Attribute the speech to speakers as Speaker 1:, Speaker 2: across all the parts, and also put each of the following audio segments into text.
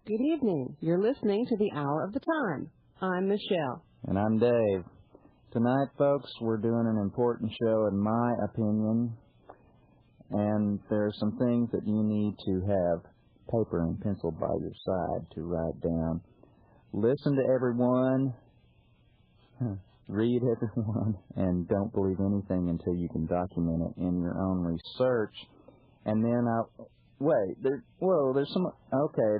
Speaker 1: Good evening. You're listening to the Hour of the Time. I'm Michelle.
Speaker 2: And I'm Dave. Tonight, folks, we're doing an important show, in my opinion, and there are some things that you need to have paper and pencil by your side to write down. Listen to everyone, read everyone, and don't believe anything until you can document it in your own research. And then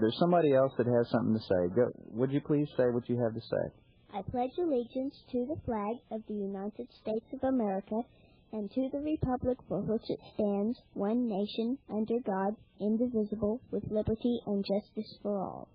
Speaker 2: there's somebody else that has something to say. Go, would you please say what you have to say?
Speaker 3: I pledge allegiance to the flag of the United States of America and to the republic for which it stands, one nation, under God, indivisible, with liberty and justice for all.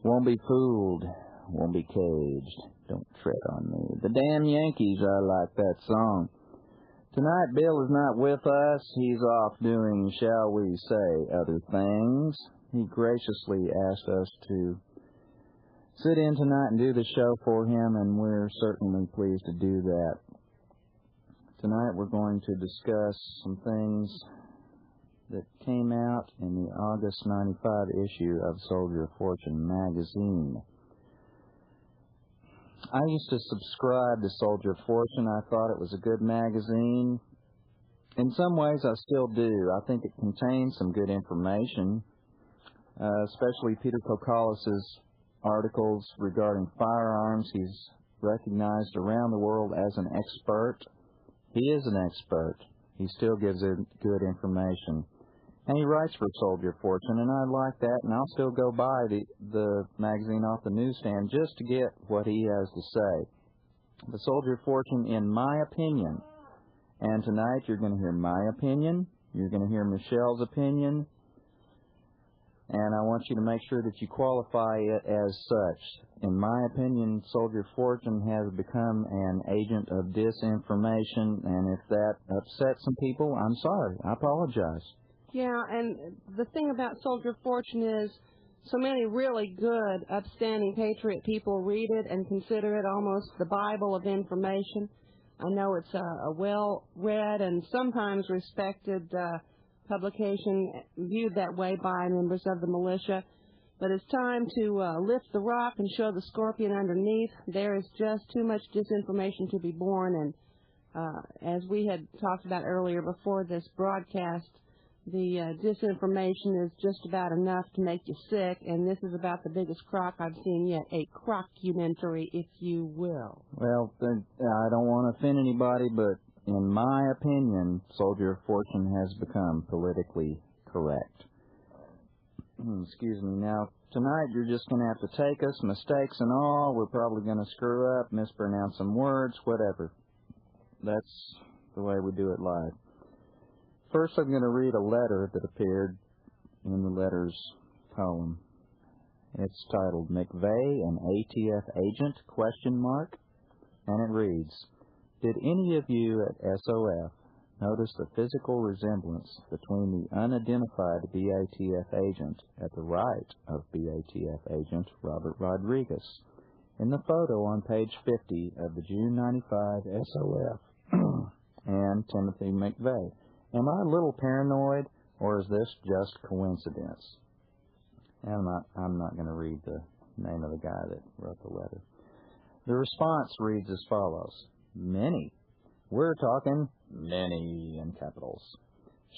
Speaker 2: Won't be fooled, won't be caged, don't tread on me. The damn Yankees, I like that song. Tonight, Bill is not with us. He's off doing, shall we say, other things. He graciously asked us to sit in tonight and do the show for him, and we're certainly pleased to do that. Tonight, we're going to discuss some things that came out in the August 95 issue of Soldier of Fortune magazine. I used to subscribe to Soldier of Fortune. I thought it was a good magazine. In some ways, I still do. I think it contains some good information, especially Peter Kokalis's articles regarding firearms. He's recognized around the world as an expert. He is an expert. He still gives it good information. And he writes for Soldier Fortune, and I like that, and I'll still go buy the magazine off the newsstand just to get what he has to say. The Soldier Fortune, in my opinion, and tonight you're going to hear my opinion, you're going to hear Michelle's opinion, and I want you to make sure that you qualify it as such. In my opinion, Soldier Fortune has become an agent of disinformation, and if that upsets some people, I'm sorry. I apologize.
Speaker 1: Yeah, and the thing about Soldier Fortune is so many really good, upstanding patriot people read it and consider it almost the Bible of information. I know it's a well-read and sometimes respected publication viewed that way by members of the militia. But it's time to lift the rock and show the scorpion underneath. There is just too much disinformation to be borne. And as we had talked about earlier before this broadcast, the disinformation is just about enough to make you sick, and this is about the biggest crock I've seen yet, a crockumentary, if you will.
Speaker 2: Well, I don't want to offend anybody, but in my opinion, Soldier of Fortune has become politically correct. Excuse me. Now, tonight you're just going to have to take us, mistakes and all. We're probably going to screw up, mispronounce some words, whatever. That's the way we do it live. First, I'm going to read a letter that appeared in the letters column. It's titled McVeigh, an ATF agent, ? And it reads, did any of you at SOF notice the physical resemblance between the unidentified BATF agent at the right of BATF agent Robert Rodriguez in the photo on page 50 of the June 95 SOF and Timothy McVeigh? Am I a little paranoid, or is this just coincidence? I'm not going to read the name of the guy that wrote the letter. The response reads as follows. Many. We're talking many in capitals.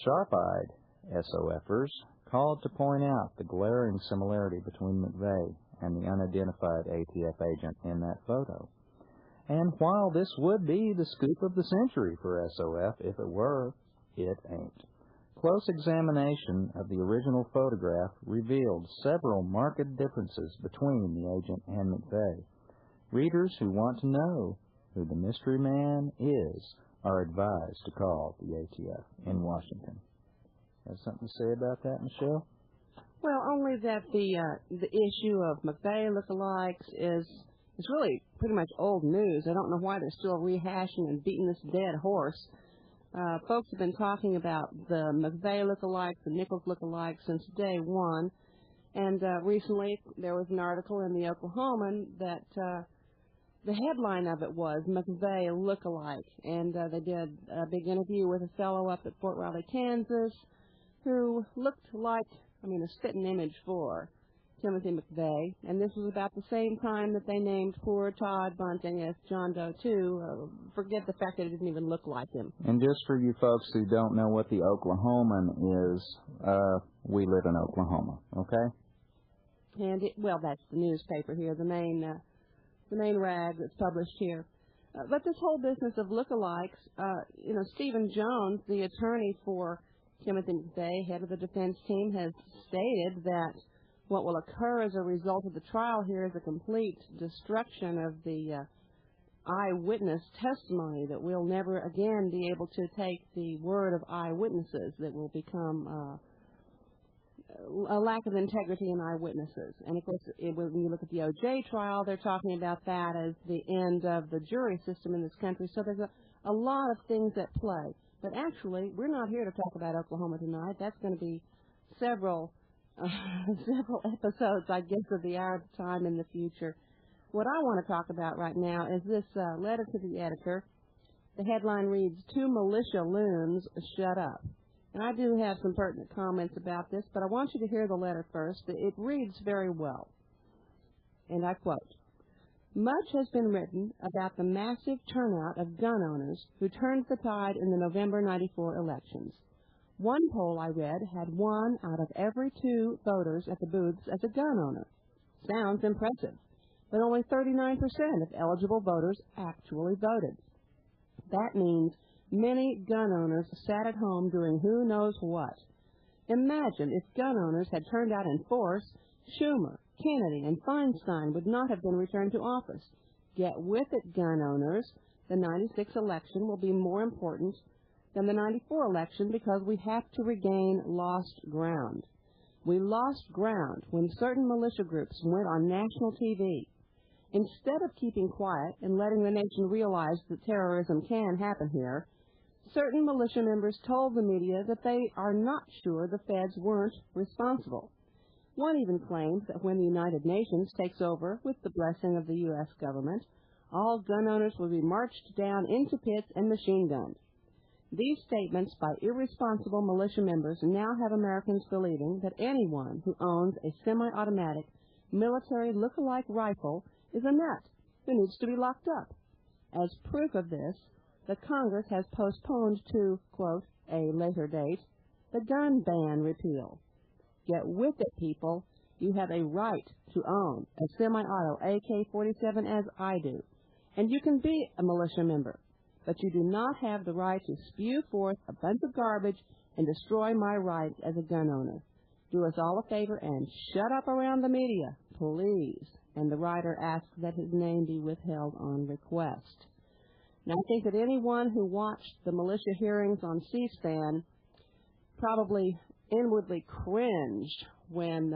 Speaker 2: Sharp-eyed SOFers called to point out the glaring similarity between McVeigh and the unidentified ATF agent in that photo. And while this would be the scoop of the century for SOF, if it were, it ain't. Close examination of the original photograph revealed several marked differences between the agent and McVeigh. Readers who want to know who the mystery man is are advised to call the ATF in Washington. Have something to say about that, Michelle?
Speaker 1: Well, only that the issue of McVeigh lookalikes is really pretty much old news. I don't know why they're still rehashing and beating this dead horse. Folks have been talking about the McVeigh lookalikes, the Nichols lookalikes since day one. And recently there was an article in the Oklahoman that the headline of it was McVeigh lookalike. And they did a big interview with a fellow up at Fort Riley, Kansas, who looked like, a spitting image for Timothy McVeigh. And this was about the same time that they named poor Todd Bunting as John Doe, too. Forget the fact that it didn't even look like him.
Speaker 2: And just for you folks who don't know what the Oklahoman is, we live in Oklahoma, okay?
Speaker 1: And, that's the newspaper here, the main rag that's published here. But this whole business of lookalikes, Stephen Jones, the attorney for Timothy McVeigh, head of the defense team, has stated that what will occur as a result of the trial here is a complete destruction of the eyewitness testimony, that we'll never again be able to take the word of eyewitnesses, that will become a lack of integrity in eyewitnesses. And, of course, when you look at the O.J. trial, they're talking about that as the end of the jury system in this country. So there's a lot of things at play. But actually, we're not here to talk about Oklahoma tonight. That's going to be several episodes, I guess, of the Hour of Time in the future. What I want to talk about right now is this letter to the editor. The headline reads, 2 militia loons shut up. And I do have some pertinent comments about this, but I want you to hear the letter first. It reads very well. And I quote, much has been written about the massive turnout of gun owners who turned the tide in the November 94 elections. One poll I read had 1 out of every 2 voters at the booths as a gun owner. Sounds impressive, but only 39% of eligible voters actually voted. That means many gun owners sat at home doing who knows what. Imagine if gun owners had turned out in force, Schumer, Kennedy, and Feinstein would not have been returned to office. Get with it, gun owners. The 96 election will be more important than the 94 election because we have to regain lost ground. We lost ground when certain militia groups went on national TV. Instead of keeping quiet and letting the nation realize that terrorism can happen here, certain militia members told the media that they are not sure the feds weren't responsible. One even claims that when the United Nations takes over with the blessing of the U.S. government, all gun owners will be marched down into pits and machine gunned. These statements by irresponsible militia members now have Americans believing that anyone who owns a semi-automatic military look-alike rifle is a nut who needs to be locked up. As proof of this, the Congress has postponed to, quote, a later date, the gun ban repeal. Get with it, people. You have a right to own a semi-auto AK-47 as I do, and you can be a militia member. But you do not have the right to spew forth a bunch of garbage and destroy my rights as a gun owner. Do us all a favor and shut up around the media, please. And the writer asks that his name be withheld on request. Now, I think that anyone who watched the militia hearings on C-SPAN probably inwardly cringed when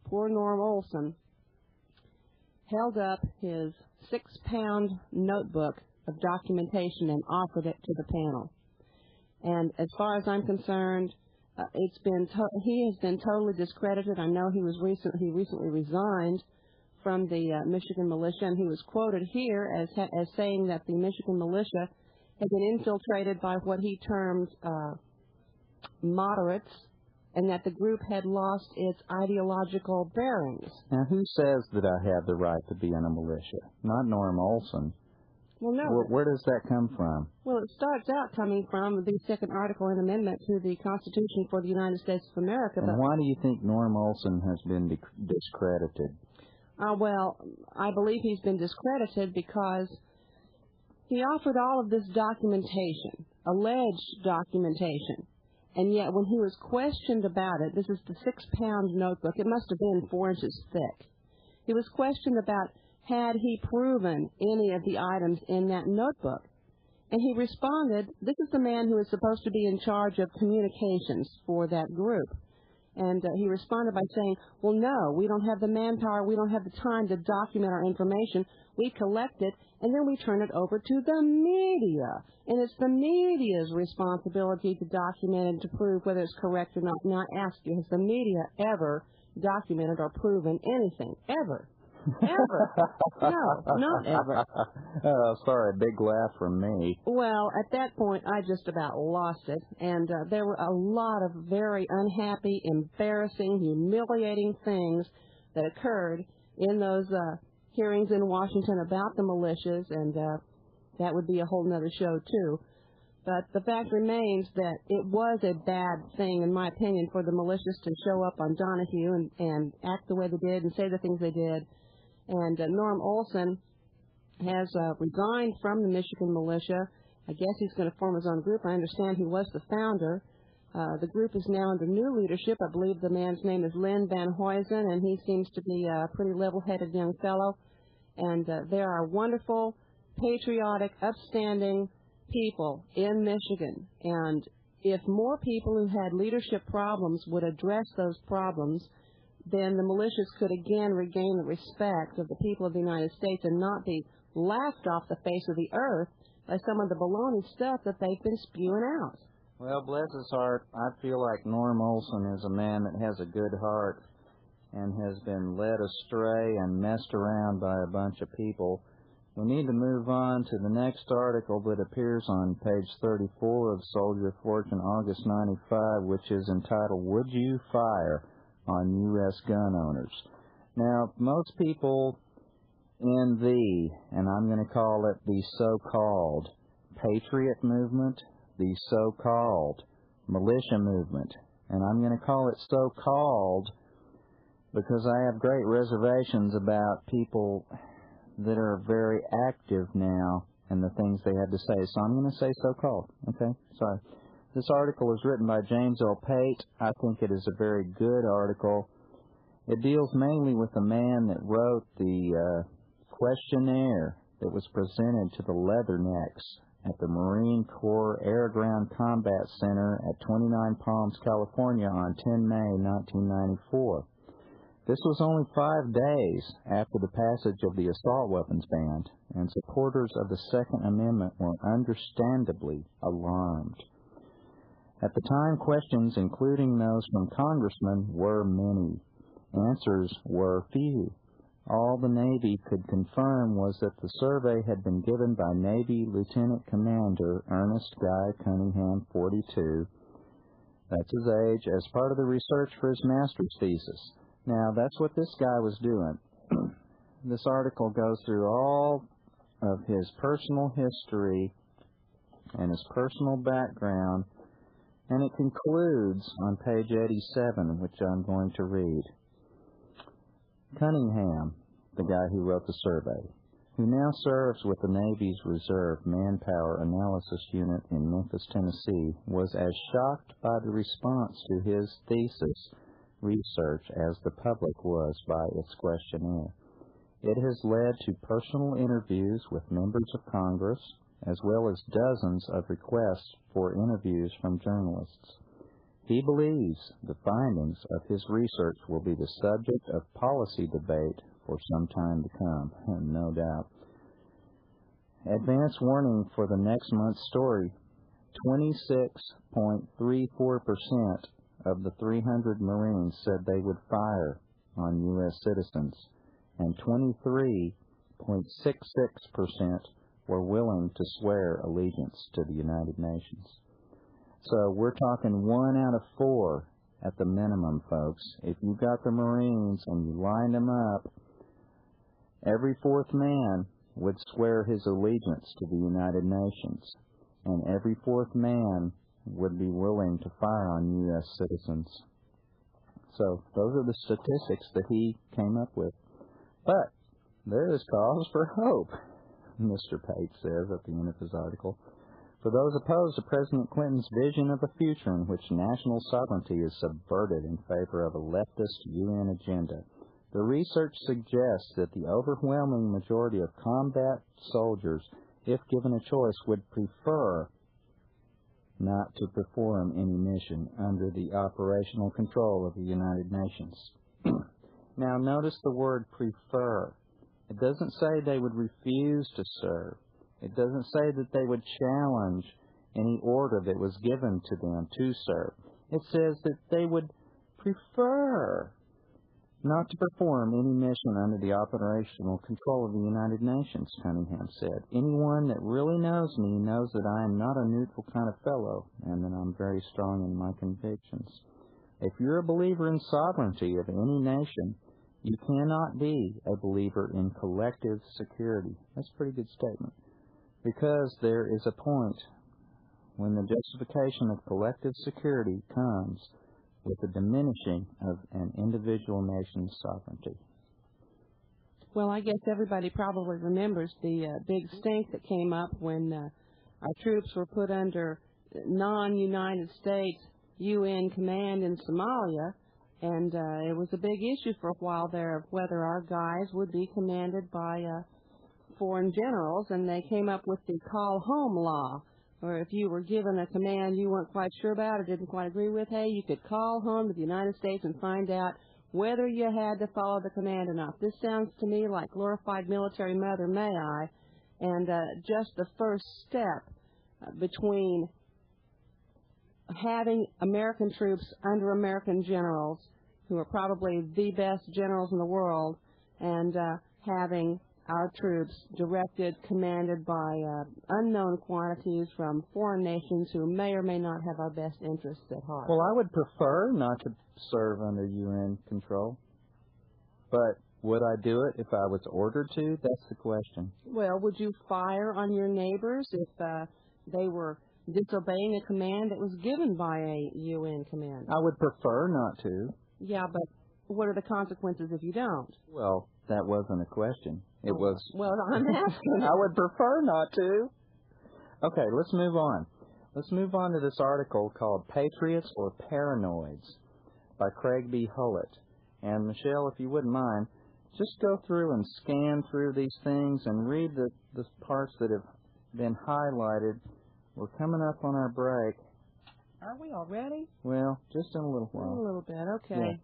Speaker 1: poor Norm Olson held up his 6-pound notebook of documentation and offered it to the panel. And as far as I'm concerned, he has been totally discredited. I know he recently resigned from the Michigan militia, and he was quoted here as saying that the Michigan militia had been infiltrated by what he termed moderates, and that the group had lost its ideological bearings.
Speaker 2: Now, who says that I have the right to be in a militia? Not Norm Olson.
Speaker 1: Well, no.
Speaker 2: Where does that come from?
Speaker 1: Well, it starts out coming from the second article and amendment to the Constitution for the United States of America.
Speaker 2: And why do you think Norm Olson has been discredited?
Speaker 1: Well, I believe he's been discredited because he offered all of this documentation, alleged documentation, and yet when he was questioned about it, this is the 6-pound notebook, it must have been 4 inches thick. He was questioned about had he proven any of the items in that notebook. And he responded, this is the man who is supposed to be in charge of communications for that group. And he responded by saying, well, no, we don't have the manpower, we don't have the time to document our information. We collect it, and then we turn it over to the media. And it's the media's responsibility to document and to prove whether it's correct or not. And I ask you, has the media ever documented or proven anything? Ever? Ever? No, not ever.
Speaker 2: Oh, sorry, big laugh from me.
Speaker 1: Well, at that point, I just about lost it, and there were a lot of very unhappy, embarrassing, humiliating things that occurred in those hearings in Washington about the militias, and that would be a whole other show, too. But the fact remains that it was a bad thing, in my opinion, for the militias to show up on Donahue and act the way they did and say the things they did. And Norm Olson has resigned from the Michigan militia. I guess he's going to form his own group. I understand he was the founder. The group is now under new leadership. I believe the man's name is Len Van Huysen, and he seems to be a pretty level-headed young fellow. And there are wonderful, patriotic, upstanding people in Michigan. And if more people who had leadership problems would address those problems, then the militias could again regain the respect of the people of the United States and not be laughed off the face of the earth by some of the baloney stuff that they've been spewing out.
Speaker 2: Well, bless his heart, I feel like Norm Olson is a man that has a good heart and has been led astray and messed around by a bunch of people. We need to move on to the next article that appears on page 34 of Soldier of Fortune, August 95, which is entitled, Would You Fire on U.S. Gun Owners? Now, most people in and I'm going to call it the so-called patriot movement, the so-called militia movement, and I'm going to call it so-called because I have great reservations about people that are very active now and the things they had to say. So I'm going to say so-called, okay? Sorry. This article is written by James L. Pate. I think it is a very good article. It deals mainly with the man that wrote the questionnaire that was presented to the Leathernecks at the Marine Corps Air Ground Combat Center at 29 Palms, California on 10 May 1994. This was only 5 days after the passage of the assault weapons ban, and supporters of the Second Amendment were understandably alarmed. At the time, questions, including those from congressmen, were many. Answers were few. All the Navy could confirm was that the survey had been given by Navy Lieutenant Commander Ernest Guy Cunningham, 42. That's his age, as part of the research for his master's thesis. Now, that's what this guy was doing. This article goes through all of his personal history and his personal background, and it concludes on page 87, which I'm going to read. Cunningham, the guy who wrote the survey, who now serves with the Navy's Reserve Manpower Analysis Unit in Memphis, Tennessee, was as shocked by the response to his thesis research as the public was by its questionnaire. It has led to personal interviews with members of Congress, as well as dozens of requests for interviews from journalists. He believes the findings of his research will be the subject of policy debate for some time to come, and no doubt. Advance warning for the next month's story. 26.34% of the 300 Marines said they would fire on U.S. citizens, and 23.66% were willing to swear allegiance to the United Nations. So we're talking 1 out of 4 at the minimum, folks. If you got the Marines and you lined them up, every 4th man would swear his allegiance to the United Nations, and every 4th man would be willing to fire on U.S. citizens. So those are the statistics that he came up with. But there is cause for hope, Mr. Pate says at the end of his article. For those opposed to President Clinton's vision of a future in which national sovereignty is subverted in favor of a leftist UN agenda, the research suggests that the overwhelming majority of combat soldiers, if given a choice, would prefer not to perform any mission under the operational control of the United Nations. Now, notice the word prefer. It doesn't say they would refuse to serve. It doesn't say that they would challenge any order that was given to them to serve. It says that they would prefer not to perform any mission under the operational control of the United Nations, Cunningham said. Anyone that really knows me knows that I am not a neutral kind of fellow, and that I'm very strong in my convictions. If you're a believer in sovereignty of any nation, you cannot be a believer in collective security. That's a pretty good statement. Because there is a point when the justification of collective security comes with the diminishing of an individual nation's sovereignty.
Speaker 1: Well, I guess everybody probably remembers the big stink that came up when our troops were put under non-United States UN command in Somalia, and it was a big issue for a while there of whether our guys would be commanded by foreign generals, and they came up with the call home law, or if you were given a command you weren't quite sure about or didn't quite agree with, hey, you could call home to the United States and find out whether you had to follow the command or not. This sounds to me like glorified military mother may I, and just the first step between having American troops under American generals, who are probably the best generals in the world, and having our troops directed, commanded by unknown quantities from foreign nations who may or may not have our best interests at heart.
Speaker 2: Well, I would prefer not to serve under UN control, but would I do it if I was ordered to? That's the question.
Speaker 1: Well, would you fire on your neighbors if they were disobeying a command that was given by a UN command?
Speaker 2: I would prefer not to.
Speaker 1: Yeah, but what are the consequences if you don't?
Speaker 2: Well, that wasn't a question. It was...
Speaker 1: Well, I'm asking.
Speaker 2: I would prefer not to. Okay, let's move on. Let's move on to this article called Patriots or Paranoids by Craig B. Hullett. And, Michelle, if you wouldn't mind, just go through and scan through these things and read the parts that have been highlighted. We're coming up on our break.
Speaker 1: Are we already?
Speaker 2: Well, just in a little while.
Speaker 1: A little bit, okay.
Speaker 2: Yeah.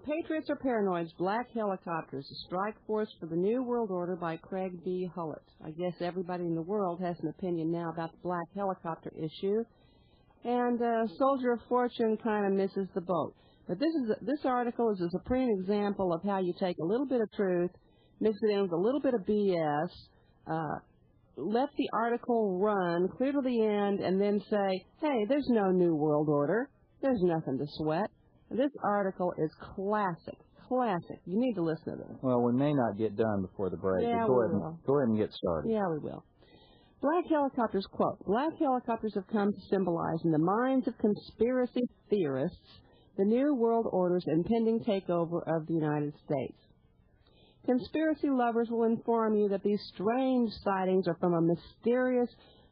Speaker 1: Patriots or Paranoids, Black Helicopters, a strike force for the New World Order by Craig B. Hullett. I guess everybody in the world has an opinion now about the black helicopter issue. And Soldier of Fortune kind of misses the boat. But this article is a supreme example of how you take a little bit of truth, mix it in with a little bit of BS, let the article run clear to the end, and then say, hey, there's no New World Order. There's nothing to sweat. This article is classic. Classic. You need to listen to this.
Speaker 2: Well, we may not get done before the break.
Speaker 1: Yeah,
Speaker 2: go ahead and get started.
Speaker 1: Yeah, we will. Black helicopters, quote, black helicopters have come to symbolize in the minds of conspiracy theorists the New World Order's impending takeover of the United States. Conspiracy lovers will inform you that these strange sightings are from a mysterious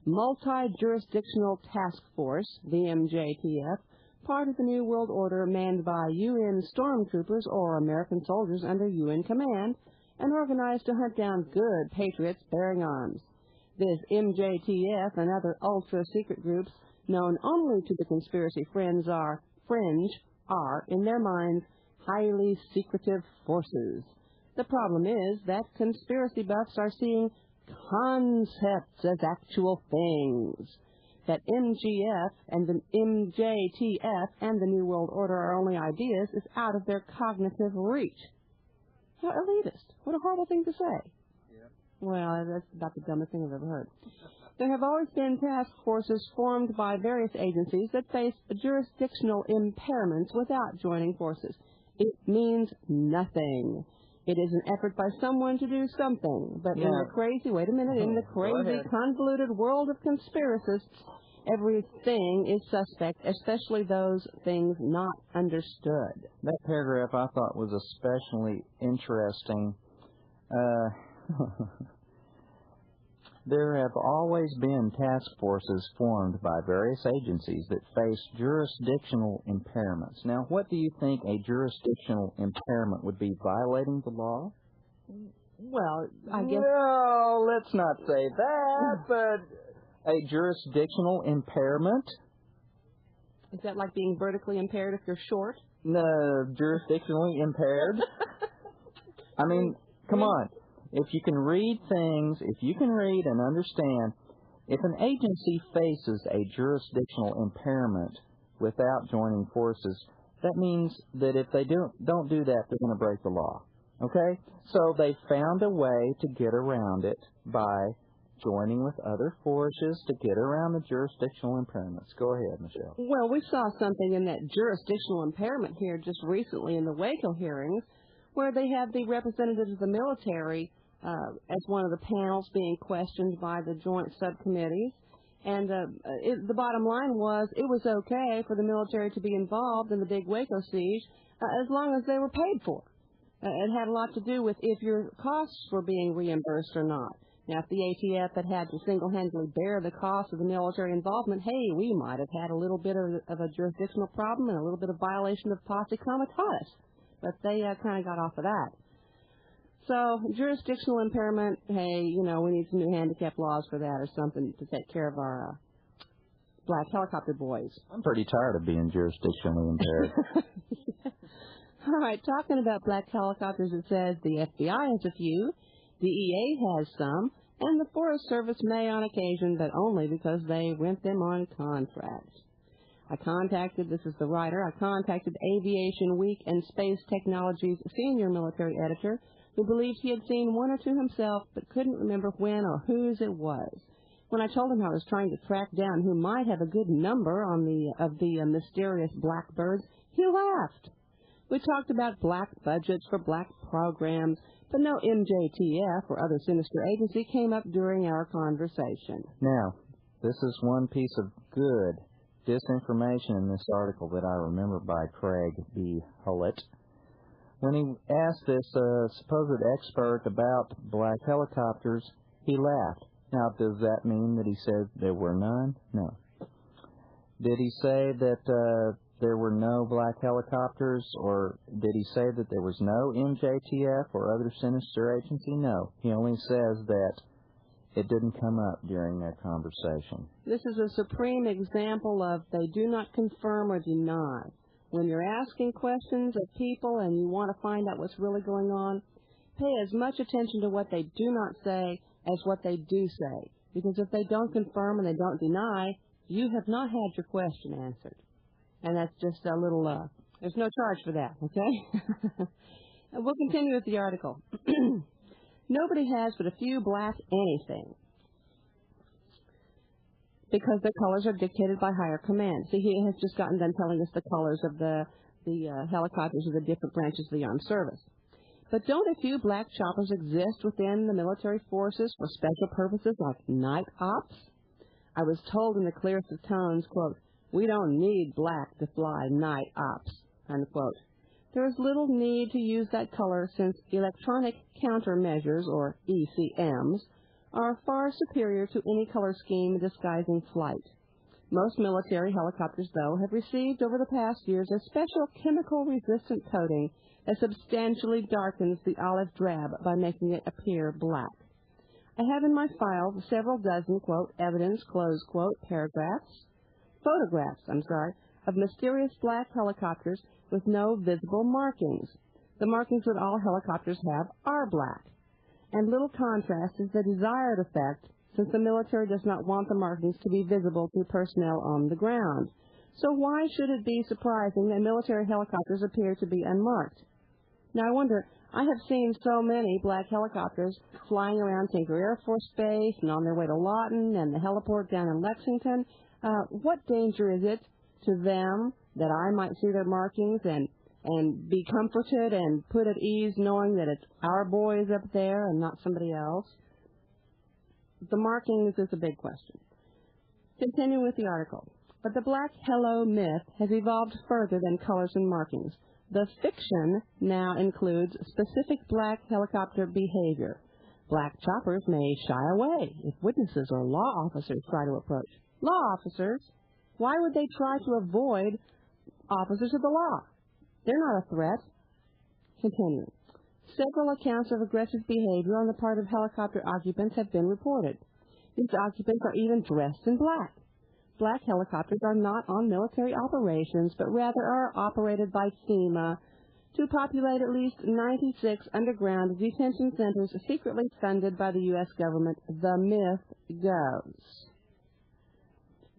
Speaker 1: multi-jurisdictional task force, the MJTF, part of the New World Order manned by UN stormtroopers or American soldiers under UN command and organized to hunt down good patriots bearing arms. This MJTF and other ultra-secret groups known only to the conspiracy fringe are, in their minds, highly secretive forces. The problem is that conspiracy buffs are seeing concepts as actual things. That MJTF and the New World Order are only ideas is out of their cognitive reach. How elitist. What a horrible thing to say. Yeah. Well, that's about the dumbest thing I've ever heard. There have always been task forces formed by various agencies that face jurisdictional impairments without joining forces. It means nothing. It is an effort by someone to do something. But in the crazy, in the crazy, convoluted world of conspiracists, everything is suspect, especially those things not understood.
Speaker 2: That paragraph I thought was especially interesting. There have always been task forces formed by various agencies that face jurisdictional impairments. Now, what do you think a jurisdictional impairment would be? Violating the law?
Speaker 1: Well, I guess...
Speaker 2: No, let's not say that, but a jurisdictional impairment?
Speaker 1: Is that like being vertically impaired if you're short?
Speaker 2: No, jurisdictionally impaired. I mean, come on. If you can read things, if you can read and understand, if an agency faces a jurisdictional impairment without joining forces, that means that if they don't do that, they're going to break the law. Okay? So they found a way to get around it by joining with other forces to get around the jurisdictional impairments. Go ahead, Michelle.
Speaker 1: Well, we saw something in that jurisdictional impairment here just recently in the Waco hearings, where they had the representatives of the military as one of the panels being questioned by the joint subcommittees. And the bottom line was it was okay for the military to be involved in the big Waco siege as long as they were paid for. It had a lot to do with if your costs were being reimbursed or not. Now, if the ATF had to single-handedly bear the cost of the military involvement, hey, we might have had a little bit of a jurisdictional problem and a little bit of violation of posse comitatus. But they kind of got off of that. So, jurisdictional impairment, hey, we need some new handicap laws for that or something to take care of our black helicopter boys.
Speaker 2: I'm pretty tired of being jurisdictionally impaired.
Speaker 1: All right, talking about black helicopters, it says the FBI has a few, the EA has some, and the Forest Service may on occasion, but only because they rent them on contract. This is the writer, I contacted Aviation Week and Space Technology's senior military editor, who believed he had seen one or two himself, but couldn't remember when or whose it was. When I told him I was trying to track down who might have a good number of the mysterious blackbirds, he laughed. We talked about black budgets for black programs, but no MJTF or other sinister agency came up during our conversation.
Speaker 2: Now, this is one piece of good disinformation in this article that I remember by Craig B. Hullett. When he asked this supposed expert about black helicopters, he laughed. Now, does that mean that he said there were none? No. Did he say that there were no black helicopters, or did he say that there was no NJTF or other sinister agency? No. He only says that it didn't come up during their conversation.
Speaker 1: This is a supreme example of they do not confirm or deny. When you're asking questions of people and you want to find out what's really going on, pay as much attention to what they do not say as what they do say. Because if they don't confirm and they don't deny, you have not had your question answered. And that's just a little, there's no charge for that, okay? And we'll continue with the article. Nobody has but a few black anything, because their colors are dictated by higher command. See, he has just gotten done telling us the colors of the helicopters of the different branches of the armed service. But don't a few black choppers exist within the military forces for special purposes like night ops? I was told in the clearest of tones, quote, "We don't need black to fly night ops," unquote. There is little need to use that color since electronic countermeasures, or ECMs, are far superior to any color scheme disguising flight. Most military helicopters, though, have received over the past years a special chemical-resistant coating that substantially darkens the olive drab by making it appear black. I have in my file several dozen, quote, evidence, close quote, photographs, of mysterious black helicopters with no visible markings. The markings that all helicopters have are black. And little contrast is the desired effect, since the military does not want the markings to be visible to personnel on the ground. So why should it be surprising that military helicopters appear to be unmarked? Now I wonder, I have seen so many black helicopters flying around Tinker Air Force Base and on their way to Lawton and the heliport down in Lexington. What danger is it to them that I might see their markings and be comforted and put at ease knowing that it's our boys up there and not somebody else? The markings is a big question. Continue with the article. But the black hello myth has evolved further than colors and markings. The fiction now includes specific black helicopter behavior. Black choppers may shy away if witnesses or law officers try to approach. Law officers? Why would they try to avoid officers of the law? They're not a threat. Continue. Several accounts of aggressive behavior on the part of helicopter occupants have been reported. These occupants are even dressed in black. Black helicopters are not on military operations, but rather are operated by FEMA to populate at least 96 underground detention centers secretly funded by the U.S. government, the myth goes.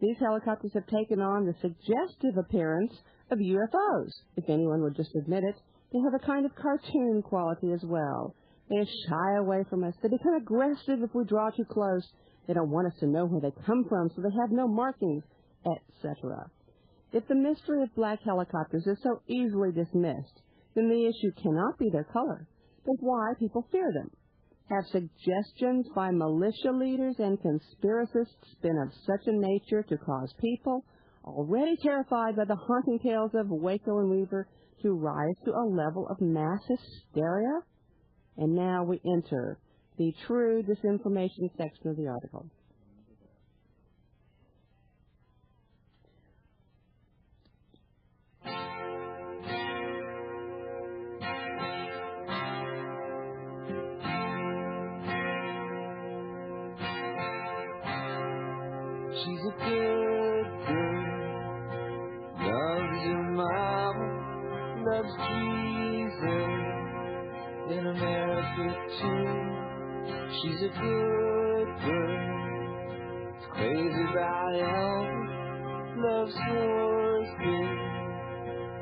Speaker 1: These helicopters have taken on the suggestive appearance of UFOs. If anyone would just admit it, they have a kind of cartoon quality as well. They shy away from us. They become aggressive if we draw too close. They don't want us to know where they come from, so they have no markings, etc. If the mystery of black helicopters is so easily dismissed, then the issue cannot be their color, but why people fear them. Have suggestions by militia leaders and conspiracists been of such a nature to cause people, already terrified by the haunting tales of Waco and Weaver, to rise to a level of mass hysteria? And now we enter the true disinformation section of the article.
Speaker 4: She's a good girl, loves her mama, loves Jesus in America too. She's a good girl, it's crazy about Elvis, loves horses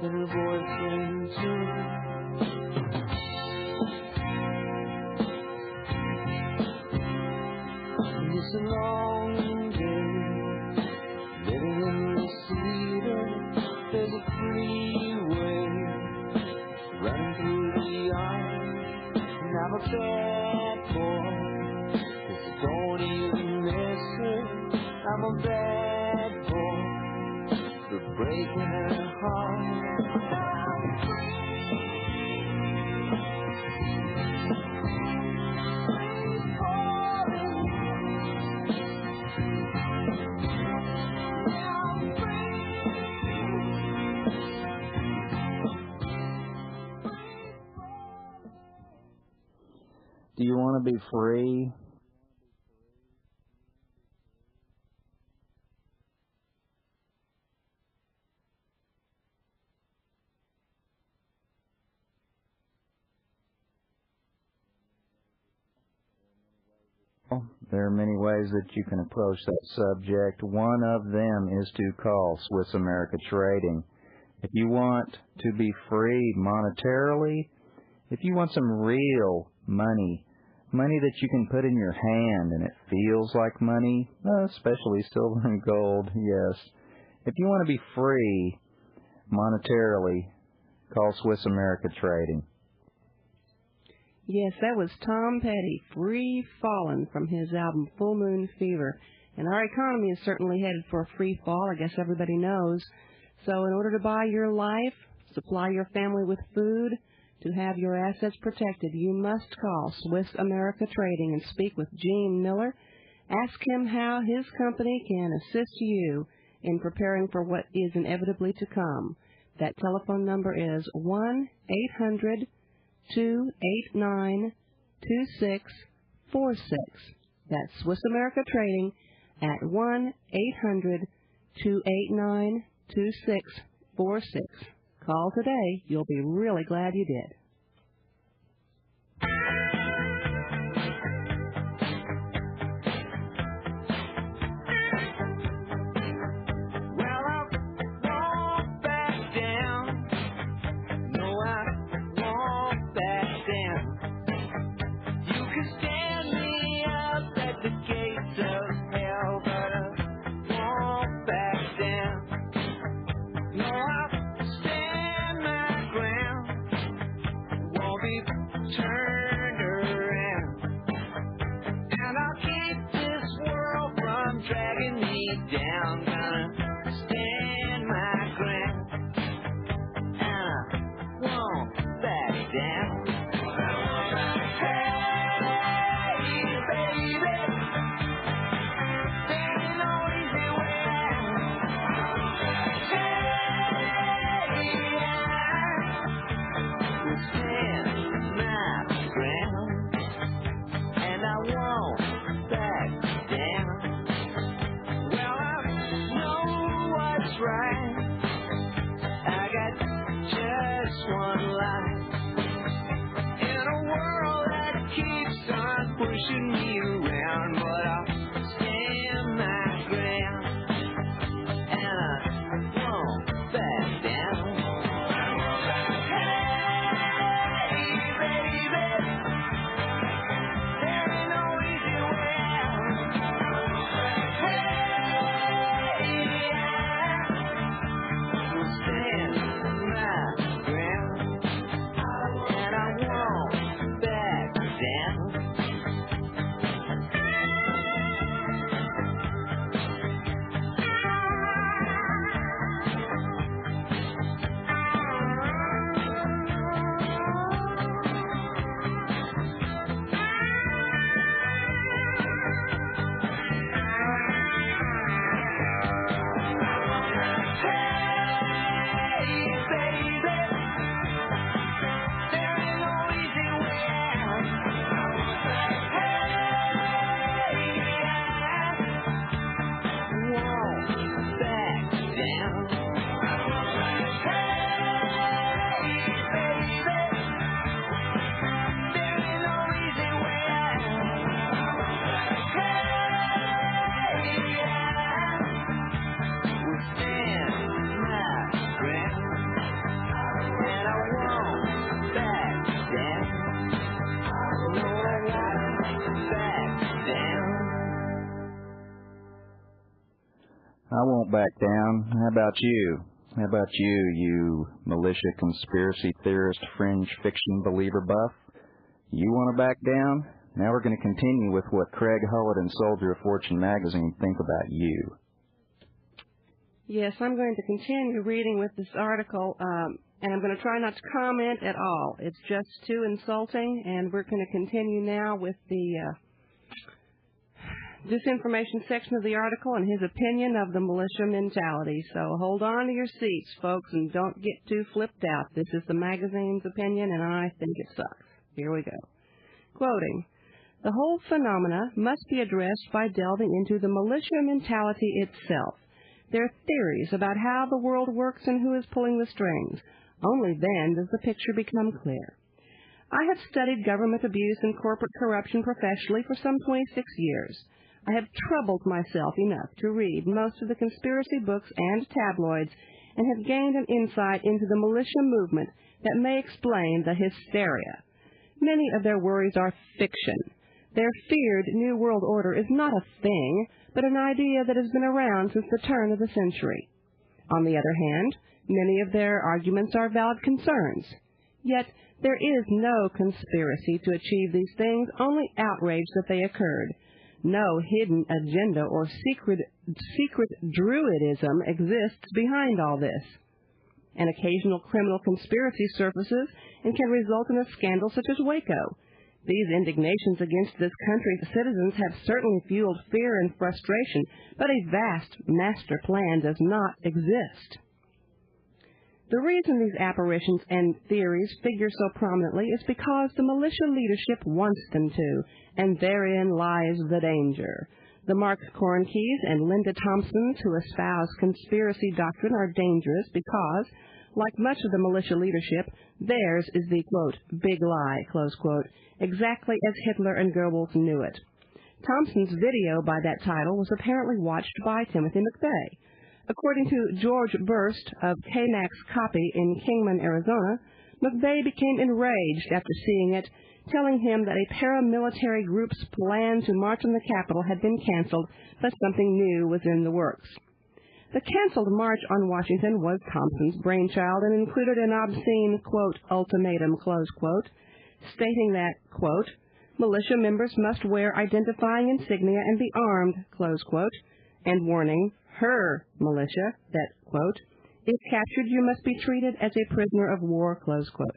Speaker 4: and her boyfriend too. And it's a long day, living in the cedar, there's a freeway running through the yard, and I'm a bad boy, 'cause I don't even miss her. I'm a bad boy for breaking her heart. I'm free. Free falling. I'm free.
Speaker 2: want to be free? There are many ways that you can approach that subject. One of them is to call Swiss America Trading. If you want to be free monetarily, if you want some real money that you can put in your hand and it feels like money, especially silver and gold, yes. If you want to be free monetarily, call Swiss America Trading.
Speaker 1: Yes, that was Tom Petty, Free Fallin' from his album Full Moon Fever. And our economy is certainly headed for a free fall, I guess everybody knows. So in order to buy your life, supply your family with food, to have your assets protected, you must call Swiss America Trading and speak with Gene Miller. Ask him how his company can assist you in preparing for what is inevitably to come. That telephone number is 1-800-289-2646. That's Swiss America Trading at 1-800-289-2646. Call today. You'll be really glad you did.
Speaker 2: I won't back down. How about you? How about you, you militia conspiracy theorist, fringe fiction believer buff? You want to back down? Now we're going to continue with what Craig Hullett and Soldier of Fortune magazine think about you.
Speaker 1: Yes, I'm going to continue reading with this article, and I'm going to try not to comment at all. It's just too insulting, and we're going to continue now with the disinformation section of the article and his opinion of the militia mentality. So hold on to your seats, folks, and don't get too flipped out. This is the magazine's opinion, and I think it sucks. Here we go. Quoting, The whole phenomena must be addressed by delving into the militia mentality itself, their theories about how the world works and who is pulling the strings. Only then does the picture become clear. I have studied government abuse and corporate corruption professionally for some 26 years. I have troubled myself enough to read most of the conspiracy books and tabloids and have gained an insight into the militia movement that may explain the hysteria. Many of their worries are fiction. Their feared New World Order is not a thing, but an idea that has been around since the turn of the century. On the other hand, many of their arguments are valid concerns. Yet there is no conspiracy to achieve these things, only outrage that they occurred. No hidden agenda or secret druidism exists behind all this. An occasional criminal conspiracy surfaces and can result in a scandal such as Waco. These indignations against this country's citizens have certainly fueled fear and frustration, but a vast master plan does not exist. The reason these apparitions and theories figure so prominently is because the militia leadership wants them to, and therein lies the danger. The Mark Cornkeys and Linda Thompsons who espouse conspiracy doctrine are dangerous because, like much of the militia leadership, theirs is the, quote, big lie, close quote, exactly as Hitler and Goebbels knew it. Thompson's video by that title was apparently watched by Timothy McVeigh. According to George Burst of K-Max Copy in Kingman, Arizona, McVeigh became enraged after seeing it, telling him that a paramilitary group's plan to march on the Capitol had been canceled, but something new was in the works. The canceled march on Washington was Thompson's brainchild and included an obscene, quote, ultimatum, close quote, stating that, quote, militia members must wear identifying insignia and be armed, close quote, and warning her militia that, quote, if captured you must be treated as a prisoner of war, close quote.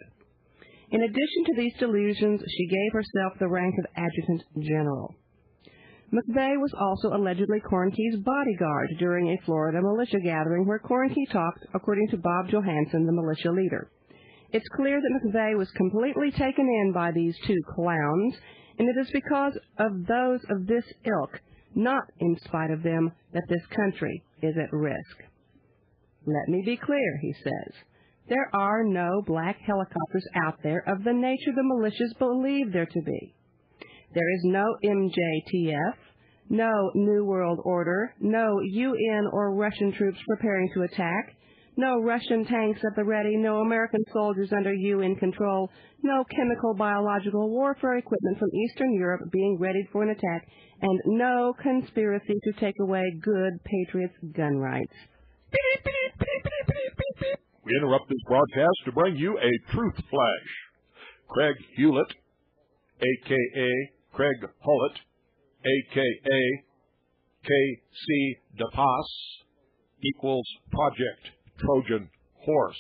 Speaker 1: In addition to these delusions, she gave herself the rank of adjutant general. McVeigh was also allegedly Cornkey's bodyguard during a Florida militia gathering where Cornkey talked, according to Bob Johansen, the militia leader. It's clear that McVeigh was completely taken in by these two clowns, and it is because of those of this ilk, not in spite of them, that this country is at risk. Let me be clear, he says. There are no black helicopters out there of the nature the militias believe there to be. There is no MJTF, no New World Order, no UN or Russian troops preparing to attack, no Russian tanks at the ready, no American soldiers under UN control, no chemical biological warfare equipment from Eastern Europe being readied for an attack, and no conspiracy to take away good patriots' gun rights.
Speaker 5: We interrupt this broadcast to bring you a truth flash. Craig Hewlett, a.k.a. Craig Hullett, a.k.a. K.C. DePass, equals Project Trojan Horse.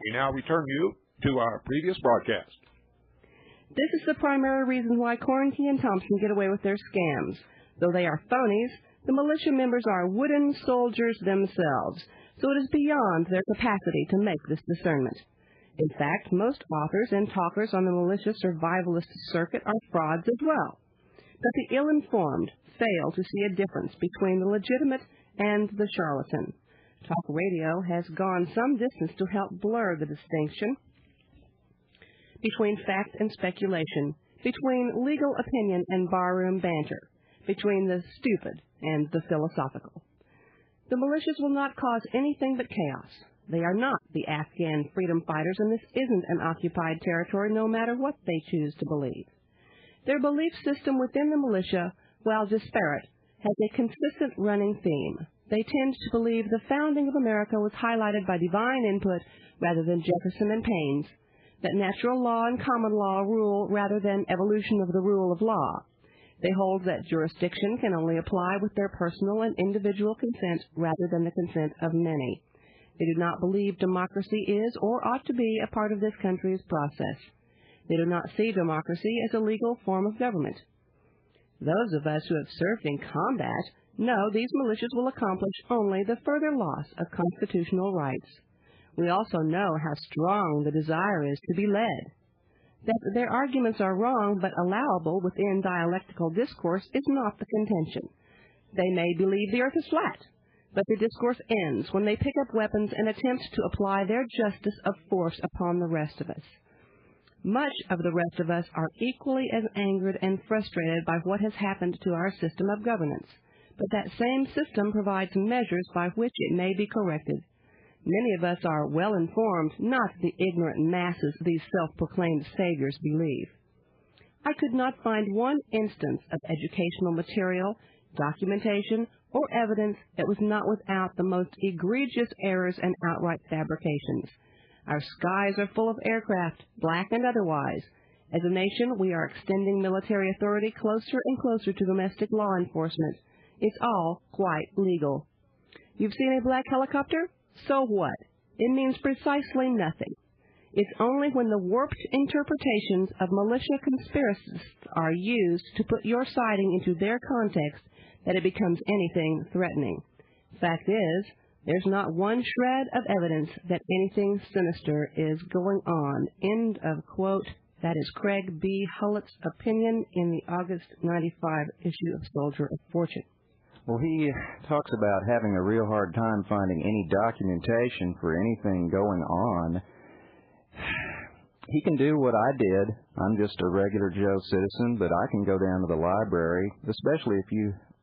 Speaker 5: We now return you to our previous broadcast.
Speaker 1: This is the primary reason why Cornkey and Thompson get away with their scams. Though they are phonies, the militia members are wooden soldiers themselves, so it is beyond their capacity to make this discernment. In fact, most authors and talkers on the militia survivalist circuit are frauds as well. But the ill-informed fail to see a difference between the legitimate and the charlatan. Talk radio has gone some distance to help blur the distinction between fact and speculation, between legal opinion and barroom banter, between the stupid and the philosophical. The militias will not cause anything but chaos. They are not the Afghan freedom fighters, and this isn't an occupied territory no matter what they choose to believe. Their belief system within the militia, while disparate, has a consistent running theme. They tend to believe the founding of America was highlighted by divine input rather than Jefferson and Paine, that natural law and common law rule rather than evolution of the rule of law. They hold that jurisdiction can only apply with their personal and individual consent rather than the consent of many. They do not believe democracy is or ought to be a part of this country's process. They do not see democracy as a legal form of government. Those of us who have served in combat know these militias will accomplish only the further loss of constitutional rights. We also know how strong the desire is to be led. That their arguments are wrong but allowable within dialectical discourse is not the contention. They may believe the earth is flat, but the discourse ends when they pick up weapons and attempt to apply their justice of force upon the rest of us. Much of the rest of us are equally as angered and frustrated by what has happened to our system of governance, but that same system provides measures by which it may be corrected. Many of us are well informed, not the ignorant masses these self-proclaimed saviors believe. I could not find one instance of educational material, documentation, or evidence that was not without the most egregious errors and outright fabrications. Our skies are full of aircraft, black and otherwise. As a nation, we are extending military authority closer and closer to domestic law enforcement. It's all quite legal. You've seen a black helicopter? So what? It means precisely nothing. It's only when the warped interpretations of militia conspiracists are used to put your sighting into their context that it becomes anything threatening. Fact is, there's not one shred of evidence that anything sinister is going on. End of quote. That is Craig B. Hullett's opinion in the August 95 issue of Soldier of Fortune.
Speaker 2: Well, he talks about having a real hard time finding any documentation for anything going on. He can do what I did. I'm just a regular Joe citizen, but I can go down to the library, especially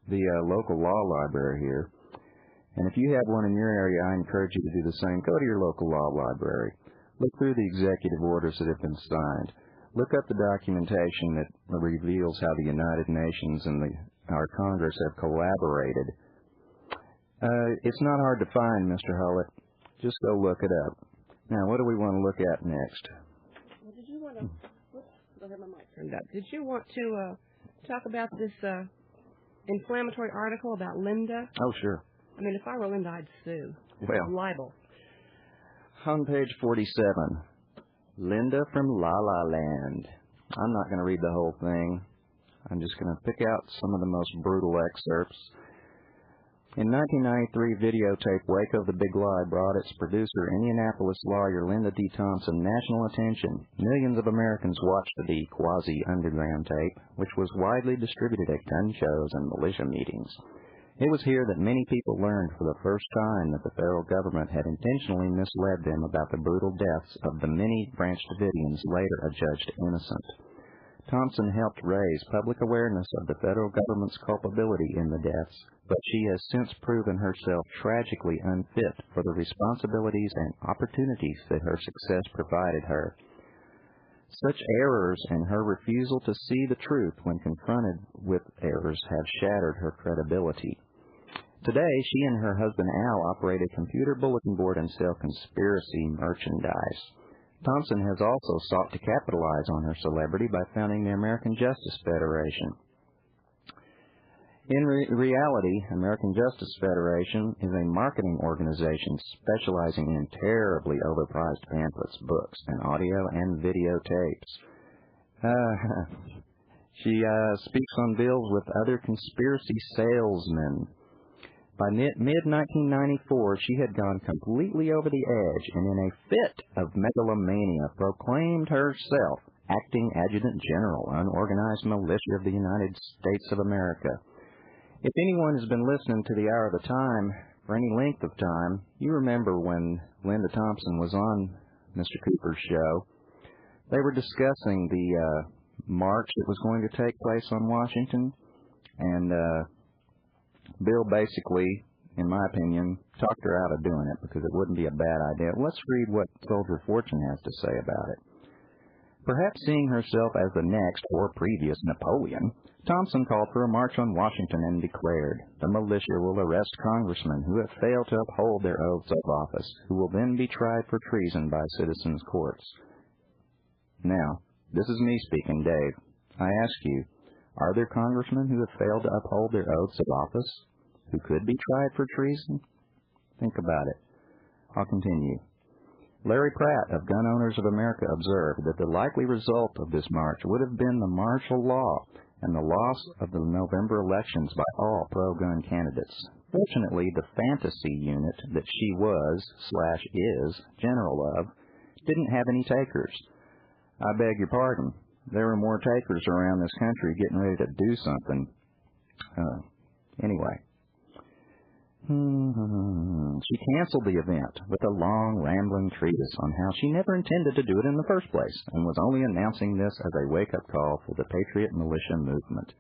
Speaker 2: the local law library here. And if you have one in your area, I encourage you to do the same. Go to your local law library. Look through the executive orders that have been signed. Look up the documentation that reveals how the United Nations and our Congress have collaborated. It's not hard to find, Mr. Hullett. Just go look it up. Now, what do we want to look at next?
Speaker 1: Well, did you want to... I have my mic turned up. Did you want to talk about this inflammatory article about Linda?
Speaker 2: Oh, sure.
Speaker 1: I mean, if I were Linda, I'd sue.
Speaker 2: Well,
Speaker 1: libel.
Speaker 2: On page 47, Linda from La La Land. I'm not going to read the whole thing. I'm just going to pick out some of the most brutal excerpts. In 1993, videotape Waco the Big Lie brought its producer, Indianapolis lawyer Linda D. Thompson, national attention. Millions of Americans watched the quasi-underground tape, which was widely distributed at gun shows and militia meetings. It was here that many people learned for the first time that the federal government had intentionally misled them about the brutal deaths of the many Branch Davidians later adjudged innocent. Thompson helped raise public awareness of the federal government's culpability in the deaths, but she has since proven herself tragically unfit for the responsibilities and opportunities that her success provided her. Such errors and her refusal to see the truth when confronted with errors have shattered her credibility. Today, she and her husband Al operate a computer bulletin board and sell conspiracy merchandise. Thompson has also sought to capitalize on her celebrity by founding the American Justice Federation. In reality, American Justice Federation is a marketing organization specializing in terribly overpriced pamphlets, books, and audio and videotapes. She speaks on bills with other conspiracy salesmen. By mid-1994, she had gone completely over the edge and in a fit of megalomania proclaimed herself acting adjutant general, unorganized militia of the United States of America. If anyone has been listening to the Hour of the Time for any length of time, you remember when Linda Thompson was on Mr. Cooper's show. They were discussing the march that was going to take place on Washington, and Bill basically, in my opinion, talked her out of doing it because it wouldn't be a bad idea. Let's read what Soldier of Fortune has to say about it. Perhaps seeing herself as the next or previous Napoleon, Thompson called for a march on Washington and declared, "The militia will arrest congressmen who have failed to uphold their oaths of office, who will then be tried for treason by citizens' courts." Now, this is me speaking, Dave. I ask you, are there congressmen who have failed to uphold their oaths of office, who could be tried for treason? Think about it. I'll continue. Larry Pratt of Gun Owners of America observed that the likely result of this march would have been the martial law and the loss of the November elections by all pro-gun candidates. Fortunately, the fantasy unit that she was/is general of didn't have any takers. I beg your pardon. There were more takers around this country getting ready to do something. Anyway. She canceled the event with a long, rambling treatise on how she never intended to do it in the first place and was only announcing this as a wake-up call for the Patriot Militia movement.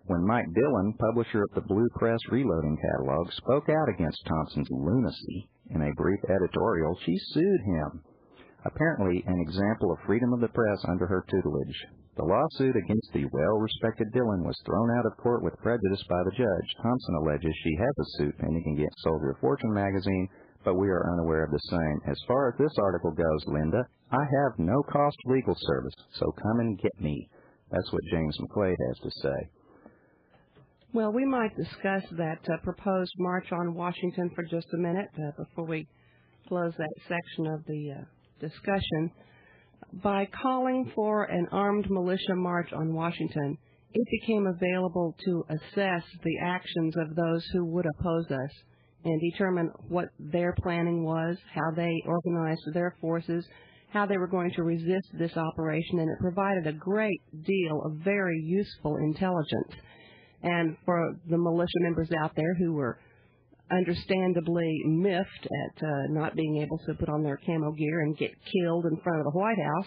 Speaker 2: When Mike Dillon, publisher of the Blue Press Reloading Catalog, spoke out against Thompson's lunacy in a brief editorial, she sued him. Apparently an example of freedom of the press under her tutelage. The lawsuit against the well-respected Dillon was thrown out of court with prejudice by the judge. Thompson alleges she has a suit pending against Soldier of Fortune magazine, but we are unaware of the same. As far as this article goes, Linda, I have no cost legal service, so come and get me. That's what James McQuaid has to say.
Speaker 1: Well, we might discuss that proposed march on Washington for just a minute before we close that section of the discussion. By calling for an armed militia march on Washington, it became available to assess the actions of those who would oppose us and determine what their planning was, how they organized their forces, how they were going to resist this operation, and it provided a great deal of very useful intelligence. And for the militia members out there who were understandably miffed at not being able to put on their camo gear and get killed in front of the White House,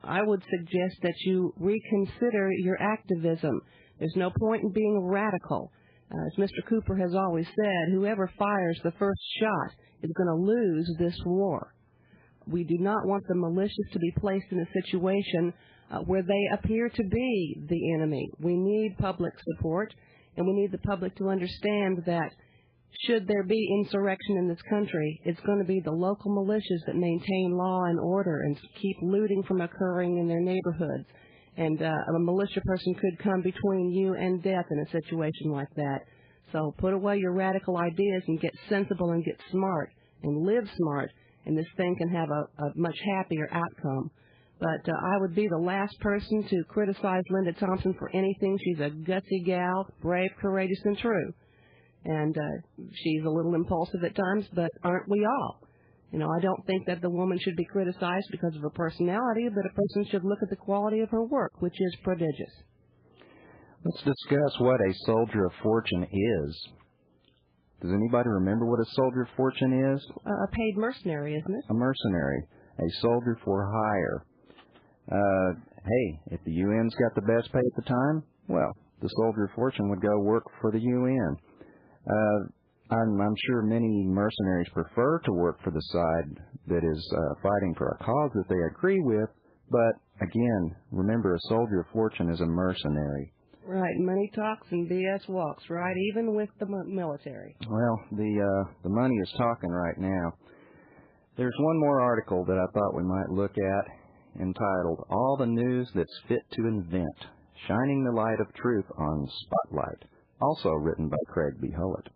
Speaker 1: I would suggest that you reconsider your activism. There's no point in being radical. As Mr. Cooper has always said, whoever fires the first shot is going to lose this war. We do not want the militias to be placed in a situation where they appear to be the enemy. We need public support, and we need the public to understand that should there be insurrection in this country, it's going to be the local militias that maintain law and order and keep looting from occurring in their neighborhoods. And a militia person could come between you and death in a situation like that. So put away your radical ideas and get sensible and get smart and live smart, and this thing can have a much happier outcome. But I would be the last person to criticize Linda Thompson for anything. She's a gutsy gal, brave, courageous, and true. And she's a little impulsive at times, but aren't we all? You know, I don't think that the woman should be criticized because of her personality, but a person should look at the quality of her work, which is prodigious.
Speaker 2: Let's discuss what a soldier of fortune is. Does anybody remember what a soldier of fortune is?
Speaker 1: A paid mercenary, isn't it?
Speaker 2: A mercenary, a soldier for hire. Hey, if the UN's got the best pay at the time, well, the soldier of fortune would go work for the UN. I'm sure many mercenaries prefer to work for the side that is fighting for a cause that they agree with, but again, remember, a soldier of fortune is a mercenary.
Speaker 1: Right, money talks and BS walks, right, even with the military.
Speaker 2: Well, the money is talking right now. There's one more article that I thought we might look at, entitled, All the News That's Fit to Invent, Shining the Light of Truth on Spotlight, also written by Craig B. Hullett.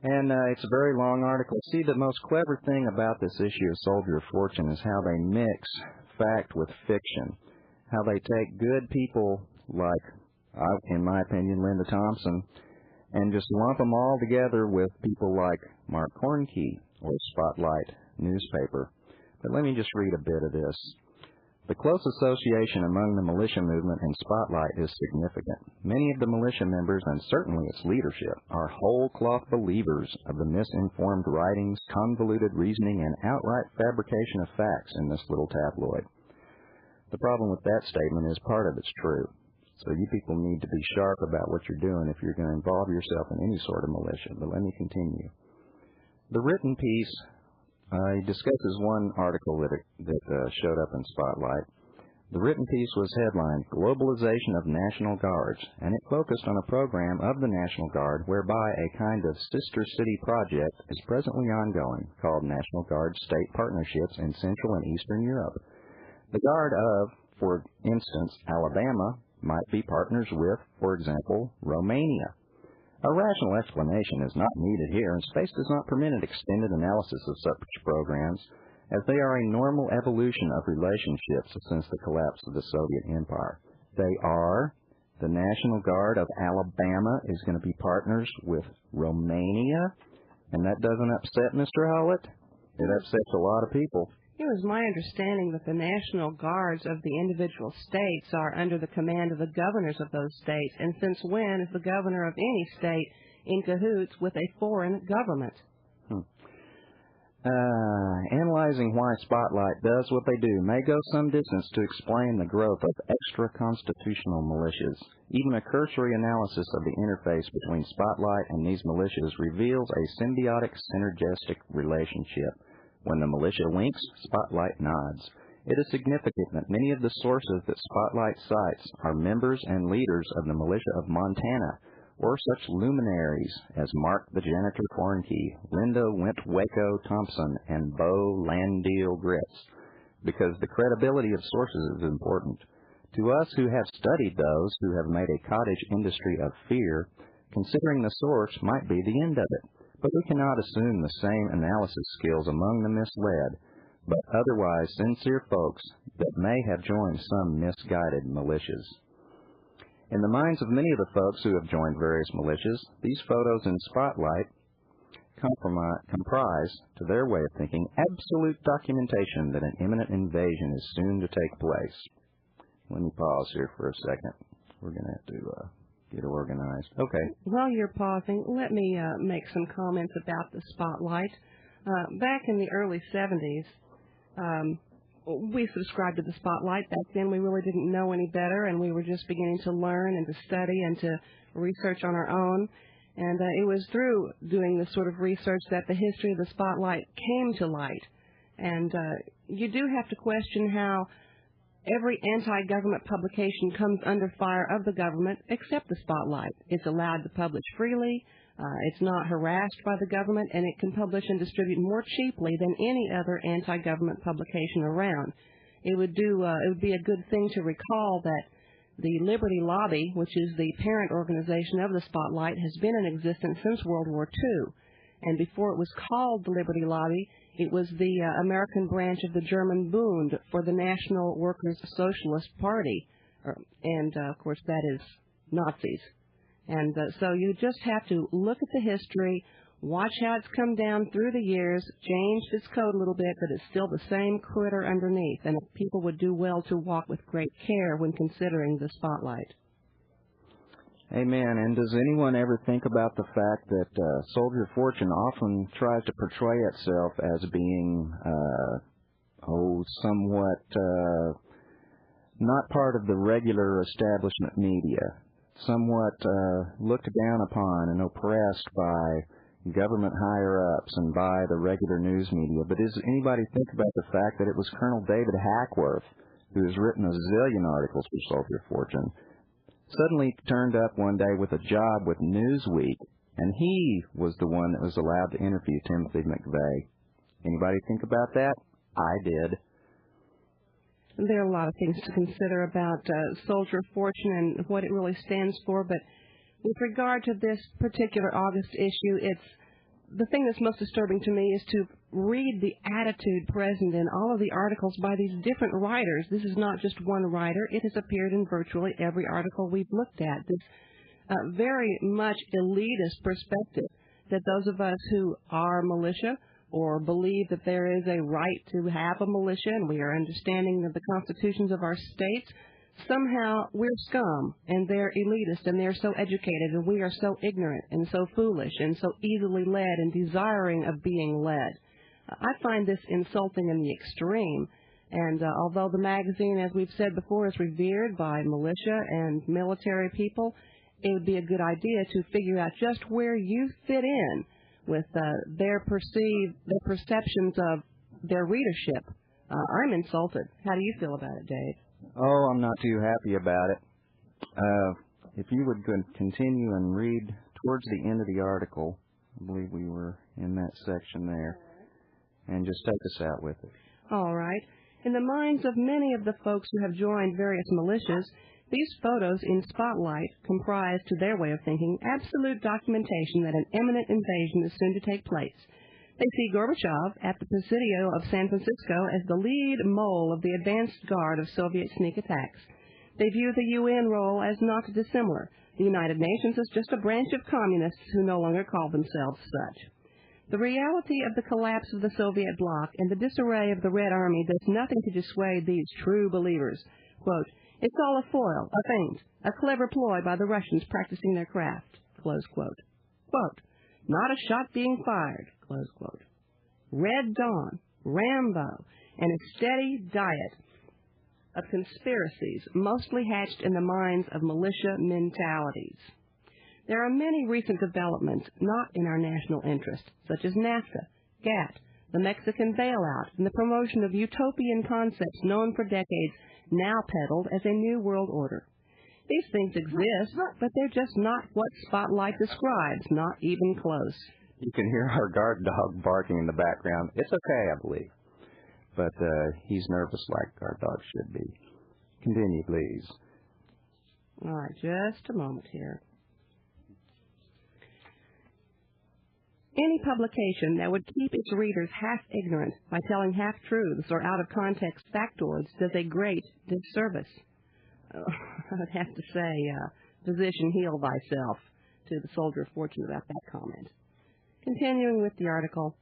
Speaker 2: And it's a very long article. See, the most clever thing about this issue of Soldier of Fortune is how they mix fact with fiction, how they take good people like, in my opinion, Linda Thompson, and just lump them all together with people like Mark Hornkey or Spotlight newspaper. But let me just read a bit of this. The close association among the militia movement and Spotlight is significant. Many of the militia members, and certainly its leadership, are whole-cloth believers of the misinformed writings, convoluted reasoning, and outright fabrication of facts in this little tabloid. The problem with that statement is part of it's true. So you people need to be sharp about what you're doing if you're going to involve yourself in any sort of militia. But let me continue. The written piece discusses one article that showed up in Spotlight. The written piece was headlined, Globalization of National Guards, and it focused on a program of the National Guard whereby a kind of sister city project is presently ongoing called National Guard State Partnerships in Central and Eastern Europe. The Guard of, for instance, Alabama might be partners with, for example, Romania. A rational explanation is not needed here, and space does not permit an extended analysis of such programs, as they are a normal evolution of relationships since the collapse of the Soviet Empire. They are, the National Guard of Alabama is going to be partners with Romania, and that doesn't upset Mr. Hullett. It upsets a lot of people.
Speaker 1: It was my understanding that the National Guards of the individual states are under the command of the governors of those states, and since when is the governor of any state in cahoots with a foreign government?
Speaker 2: Analyzing why Spotlight does what they do may go some distance to explain the growth of extra-constitutional militias. Even a cursory analysis of the interface between Spotlight and these militias reveals a symbiotic, synergistic relationship. When the militia winks, Spotlight nods. It is significant that many of the sources that Spotlight cites are members and leaders of the militia of Montana, or such luminaries as Mark the Janitor Cornkey, Linda Waco Thompson, and Bo Landeel Gritz, because the credibility of sources is important. To us who have studied those who have made a cottage industry of fear, considering the source might be the end of it. But we cannot assume the same analysis skills among the misled, but otherwise sincere folks that may have joined some misguided militias. In the minds of many of the folks who have joined various militias, these photos in Spotlight comprise, to their way of thinking, absolute documentation that an imminent invasion is soon to take place. Let me pause here for a second. We're going to have to get organized. Okay.
Speaker 1: While you're pausing, let me make some comments about the Spotlight. Back in the early 70s, we subscribed to the Spotlight. Back then we really didn't know any better, and we were just beginning to learn and to study and to research on our own. And it was through doing this sort of research that the history of the Spotlight came to light. And you do have to question how every anti-government publication comes under fire of the government except the Spotlight. It's allowed to publish freely. It's not harassed by the government, and it can publish and distribute more cheaply than any other anti-government publication around. It would be a good thing to recall that the Liberty Lobby, which is the parent organization of the Spotlight, has been in existence since World War II. And before it was called the Liberty Lobby, it was the American branch of the German Bund for the National Workers' Socialist Party. And, of course, that is Nazis. And so you just have to look at the history, watch how it's come down through the years, changed its code a little bit, but it's still the same critter underneath. And people would do well to walk with great care when considering the Spotlight.
Speaker 2: Amen. And does anyone ever think about the fact that Soldier Fortune often tries to portray itself as being, somewhat not part of the regular establishment media, somewhat looked down upon and oppressed by government higher-ups and by the regular news media? But does anybody think about the fact that it was Colonel David Hackworth, who has written a zillion articles for Soldier Fortune, suddenly turned up one day with a job with Newsweek, and he was the one that was allowed to interview Timothy McVeigh? Anybody think about that? I did.
Speaker 1: There are a lot of things to consider about Soldier Fortune and what it really stands for, but with regard to this particular August issue, the thing that's most disturbing to me is to read the attitude present in all of the articles by these different writers. This is not just one writer. It has appeared in virtually every article we've looked at. This very much elitist perspective that those of us who are militia or believe that there is a right to have a militia and we are understanding of the constitutions of our states, somehow we're scum and they're elitist and they're so educated and we are so ignorant and so foolish and so easily led and desiring of being led. I find this insulting in the extreme, and although the magazine, as we've said before, is revered by militia and military people, it would be a good idea to figure out just where you fit in with their perceptions of their readership. I'm insulted. How do you feel about it, Dave?
Speaker 2: Oh, I'm not too happy about it. If you would continue and read towards the end of the article, I believe we were in that section there, and just take us out with it.
Speaker 1: All right. In the minds of many of the folks who have joined various militias, these photos in Spotlight comprise, to their way of thinking, absolute documentation that an imminent invasion is soon to take place. They see Gorbachev at the Presidio of San Francisco as the lead mole of the advanced guard of Soviet sneak attacks. They view the UN role as not dissimilar. The United Nations is just a branch of communists who no longer call themselves such. The reality of the collapse of the Soviet bloc and the disarray of the Red Army does nothing to dissuade these true believers. Quote, "It's all a foil, a feint, a clever ploy by the Russians practicing their craft." Close quote. Quote, "Not a shot being fired." Close quote. Red Dawn, Rambo, and a steady diet of conspiracies mostly hatched in the minds of militia mentalities. There are many recent developments not in our national interest, such as NAFTA, GATT, the Mexican bailout, and the promotion of utopian concepts known for decades, now peddled as a new world order. These things exist, but they're just not what Spotlight describes, not even close.
Speaker 2: You can hear our guard dog barking in the background. It's okay, I believe. But he's nervous like our dog should be. Continue, please.
Speaker 1: All right, just a moment here. Any publication that would keep its readers half ignorant by telling half-truths or out-of-context factoids does a great disservice. I would have to say, physician, heal thyself, to the soldier of fortune about that comment. Continuing with the article,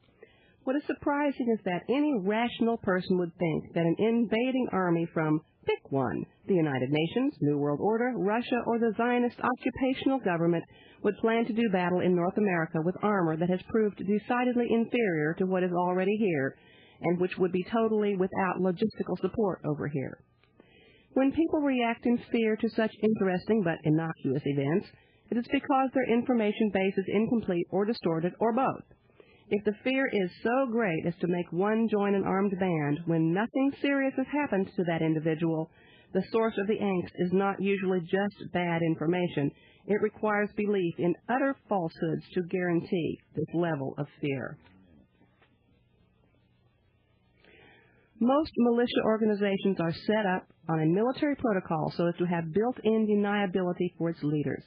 Speaker 1: what is surprising is that any rational person would think that an invading army from, pick one, the United Nations, New World Order, Russia, or the Zionist occupational government would plan to do battle in North America with armor that has proved decidedly inferior to what is already here, and which would be totally without logistical support over here. When people react in fear to such interesting but innocuous events, it is because their information base is incomplete or distorted or both. If the fear is so great as to make one join an armed band when nothing serious has happened to that individual, the source of the angst is not usually just bad information. It requires belief in utter falsehoods to guarantee this level of fear. Most militia organizations are set up on a military protocol so as to have built-in deniability for its leaders.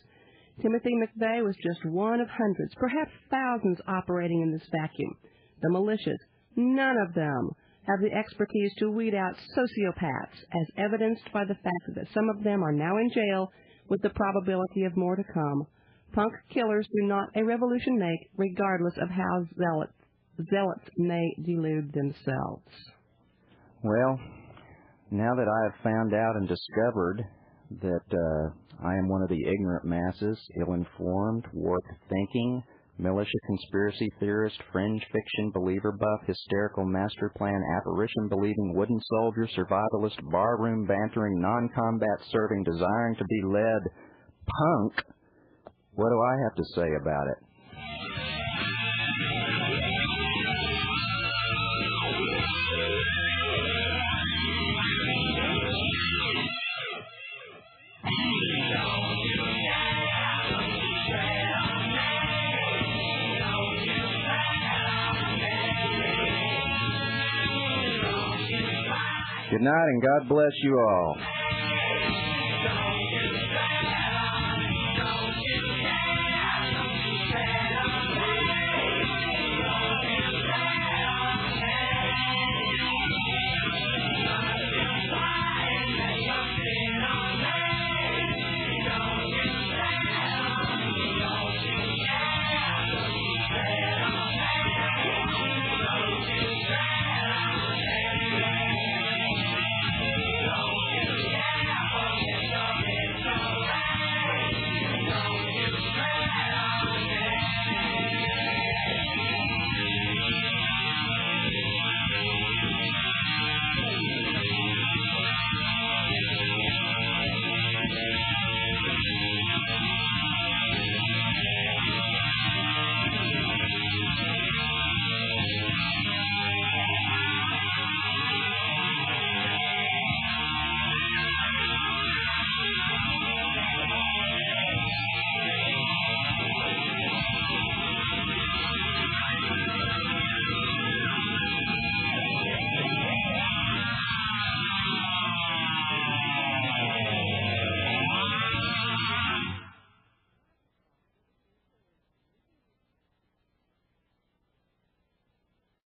Speaker 1: Timothy McVeigh was just one of hundreds, perhaps thousands, operating in this vacuum. The militias, none of them have the expertise to weed out sociopaths, as evidenced by the fact that some of them are now in jail with the probability of more to come. Punk killers do not a revolution make, regardless of how zealots may delude themselves.
Speaker 2: Well, now that I have found out and discovered that I am one of the ignorant masses, ill-informed, warped thinking, militia conspiracy theorist, fringe fiction believer buff, hysterical master plan, apparition-believing wooden soldier, survivalist, barroom bantering, non-combat serving, desiring to be led punk, what do I have to say about it? Good night and God bless you all.